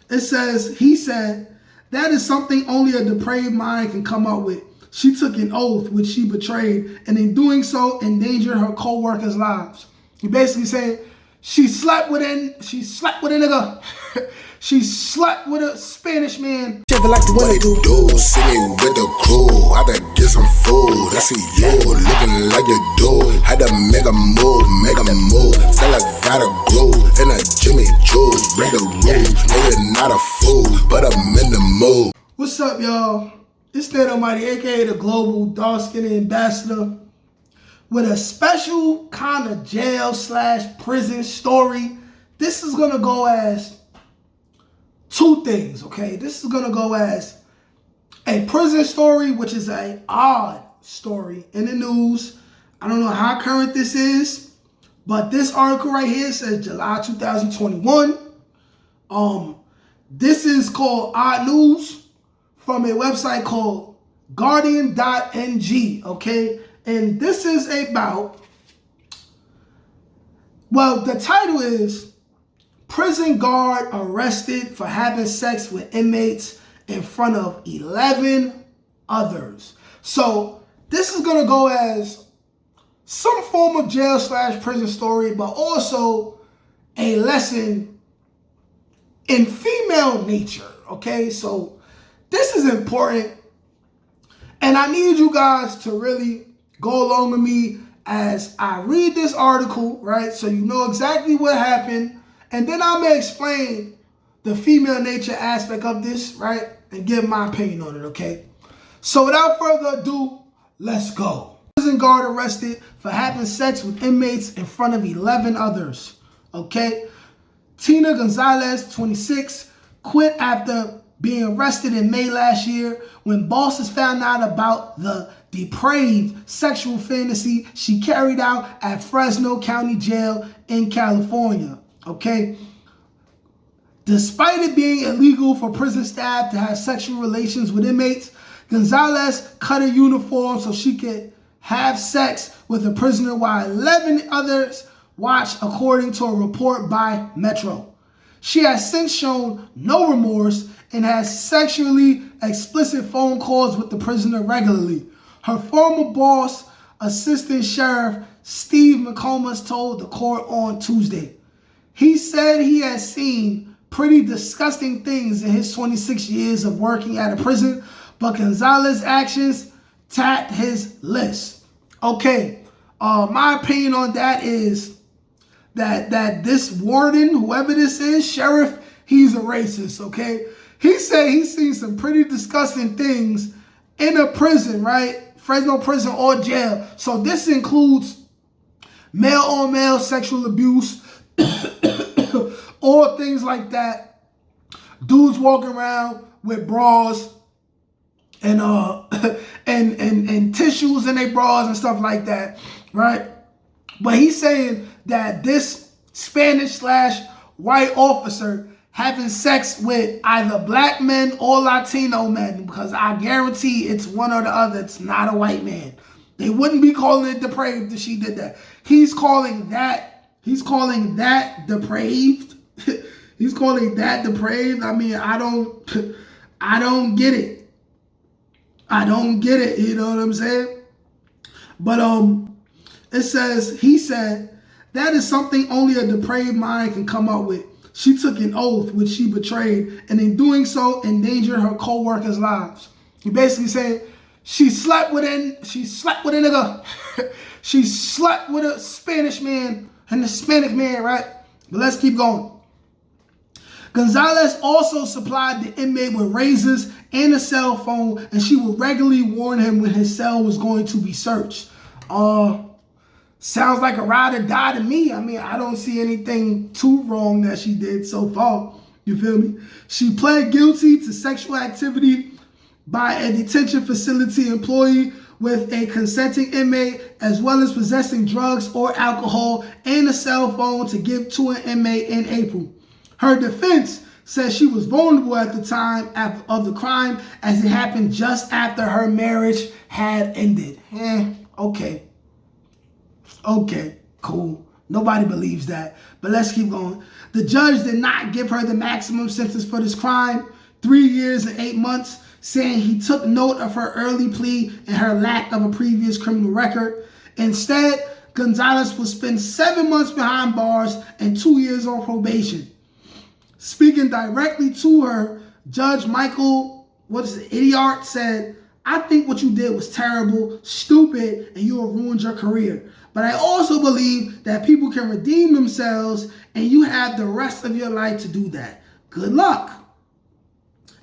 It says, he said, that is something only a depraved mind can come up with. She took an oath which she betrayed, and in doing so, endangered her co-workers' lives. He basically said she slept with a nigga. She slept with a Spanish man. Like the way they do, sitting with the crew. I had to get some food. I see you looking like you do. Had to make a move. Still I gotta groove in a Jimmy Choo's. Break the rules. No, you're not a fool, but I'm in the mood. What's up, y'all? It's State Almighty, aka the Global Dark Skin Ambassador, with a special kind of jail/prison story. This is gonna go as two things, okay? This is gonna go as a prison story, which is an odd story in the news. I don't know how current this is, but this article right here says July 2021. This is called Odd News from a website called Guardian.ng, okay? And this is about, well, the title is Prison Guard Arrested for Having Sex with Inmates in Front of 11 Others. So this is going to go as some form of jail/prison story, but also a lesson in female nature, okay? So this is important, and I need you guys to really go along with me as I read this article, right? So you know exactly what happened, and then I'm going to explain the female nature aspect of this, right? And give my opinion on it, okay? So without further ado, let's go. Prison guard arrested for having sex with inmates in front of 11 others, okay? Tina Gonzalez, 26, quit after being arrested in May last year when bosses found out about the depraved sexual fantasy she carried out at Fresno County Jail in California, okay? Despite it being illegal for prison staff to have sexual relations with inmates, Gonzalez cut her uniform so she could have sex with a prisoner while 11 others watched, according to a report by Metro. She has since shown no remorse and has sexually explicit phone calls with the prisoner regularly. Her former boss, Assistant Sheriff Steve McComas, told the court on Tuesday. He said he has seen pretty disgusting things in his 26 years of working at a prison, but Gonzalez's actions tapped his list. Okay, my opinion on that is that this warden, whoever this is, sheriff, he's a racist, okay? He said he's seen some pretty disgusting things in a prison, right? Fresno prison or jail. So this includes male-on-male sexual abuse, or things like that. Dudes walking around with bras and and tissues in their bras and stuff like that, right? But he's saying that this Spanish/white officer having sex with either black men or Latino men, because I guarantee it's one or the other. It's not a white man. They wouldn't be calling it depraved if she did that. He's calling that depraved. He's calling that depraved. I mean, I don't get it. I don't get it. You know what I'm saying? But it says, he said, that is something only a depraved mind can come up with. She took an oath which she betrayed, and in doing so, endangered her co-workers' lives. He basically said she slept with a nigga. She slept with a Spanish man and a Hispanic man, right? But let's keep going. Gonzalez also supplied the inmate with razors and a cell phone, and she would regularly warn him when his cell was going to be searched. Sounds like a ride or die to me. I mean, I don't see anything too wrong that she did so far. You feel me? She pled guilty to sexual activity by a detention facility employee with a consenting inmate, as well as possessing drugs or alcohol and a cell phone to give to an inmate in April. Her defense says she was vulnerable at the time of the crime, as it happened just after her marriage had ended. Okay, cool. Nobody believes that. But let's keep going. The judge did not give her the maximum sentence for this crime, 3 years and 8 months, saying he took note of her early plea and her lack of a previous criminal record. Instead, Gonzalez will spend 7 months behind bars and 2 years on probation. Speaking directly to her, Judge Michael, Idiart said, I think what you did was terrible, stupid, and you have ruined your career. But I also believe that people can redeem themselves and you have the rest of your life to do that. Good luck.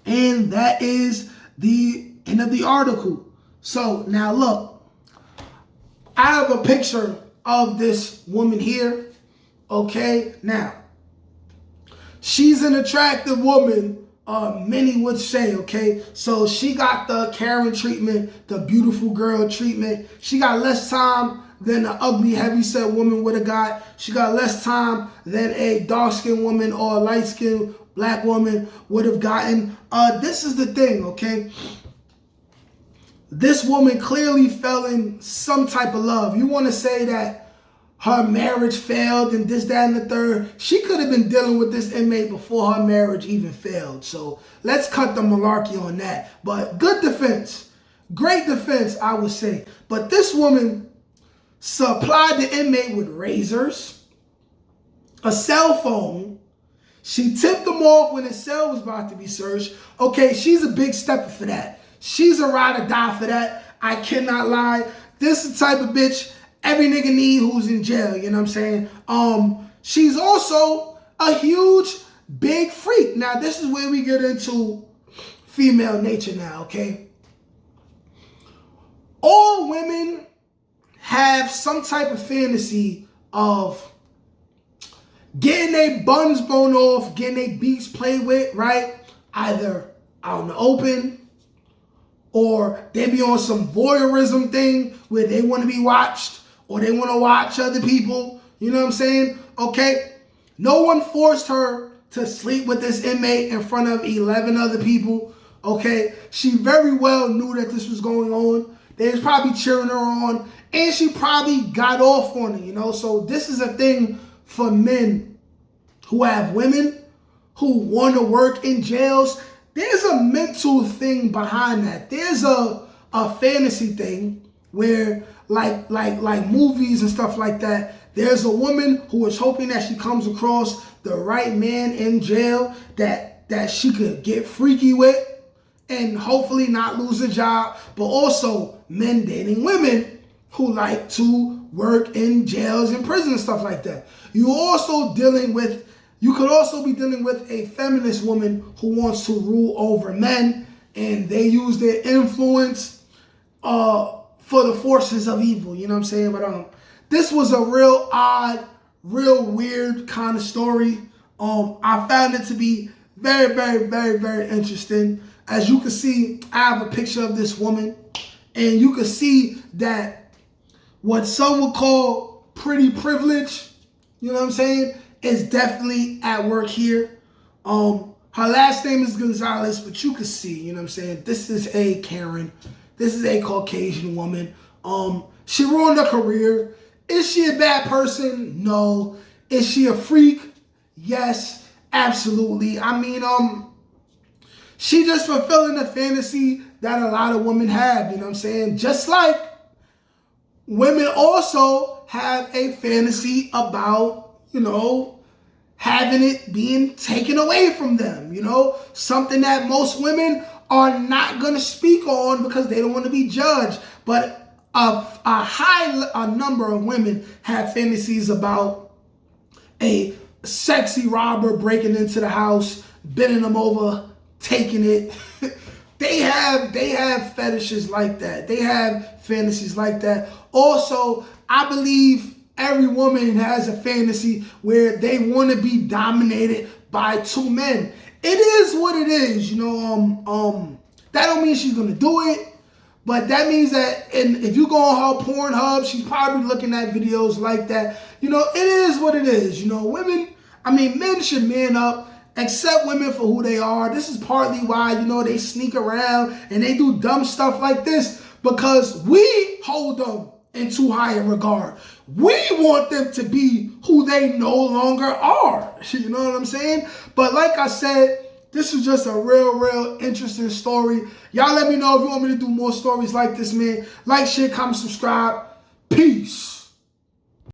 And that is the end of the article. So now look, I have a picture of this woman here. Okay, now, she's an attractive woman. Many would say, okay? So she got the Karen treatment, the beautiful girl treatment. She got less time than an ugly, heavyset woman would have got. She got less time than a dark-skinned woman or a light-skinned black woman would have gotten. This is the thing, okay? This woman clearly fell in some type of love. You want to say that her marriage failed and this, that, and the third. She could have been dealing with this inmate before her marriage even failed. So let's cut the malarkey on that. But good defense. Great defense, I would say. But this woman supplied the inmate with razors, a cell phone. She tipped him off when his cell was about to be searched. Okay, she's a big stepper for that. She's a ride or die for that. I cannot lie. This is the type of bitch every nigga need who's in jail, you know what I'm saying? She's also a huge, big freak. Now, this is where we get into female nature now, okay? All women have some type of fantasy of getting their buns blown off, getting their beaks played with, right? Either out in the open, or they be on some voyeurism thing where they want to be watched, or they want to watch other people, you know what I'm saying? Okay, no one forced her to sleep with this inmate in front of 11 other people, okay? She very well knew that this was going on. They was probably cheering her on, and she probably got off on it, you know? So this is a thing for men who have women who want to work in jails. There's a mental thing behind that. There's a fantasy thing where like movies and stuff like that, there's a woman who is hoping that she comes across the right man in jail that she could get freaky with and hopefully not lose a job, but also men dating women who like to work in jails and prisons and stuff like that. You could also be dealing with a feminist woman who wants to rule over men, and they use their influence for the forces of evil, you know what I'm saying? But this was a real odd, real weird kind of story. I found it to be very, very, very, very interesting. As you can see, I have a picture of this woman, and you can see that what some would call pretty privilege, you know what I'm saying, is definitely at work here. Her last name is Gonzalez, but you can see, you know what I'm saying, this is a Karen. This is a Caucasian woman. She ruined her career. Is she a bad person? No. Is she a freak? Yes, absolutely. I mean, she just fulfilling the fantasy that a lot of women have, you know what I'm saying? Just like women also have a fantasy about, you know, having it being taken away from them, you know? Something that most women are not going to speak on because they don't want to be judged. But a high number of women have fantasies about a sexy robber breaking into the house, bending them over, taking it. They have fetishes like that. They have fantasies like that. Also, I believe every woman has a fantasy where they want to be dominated by two men. It is what it is, you know. That don't mean she's gonna do it, but that means that if you go on her Pornhub, she's probably looking at videos like that. You know, it is what it is. You know, men should man up, accept women for who they are. This is partly why, you know, they sneak around and they do dumb stuff like this, because we hold them in too high a regard. We want them to be who they no longer are. You know what I'm saying? But like I said, this is just a real interesting story. Y'all let me know if you want me to do more stories like this, man. Like, share, comment, subscribe. Peace.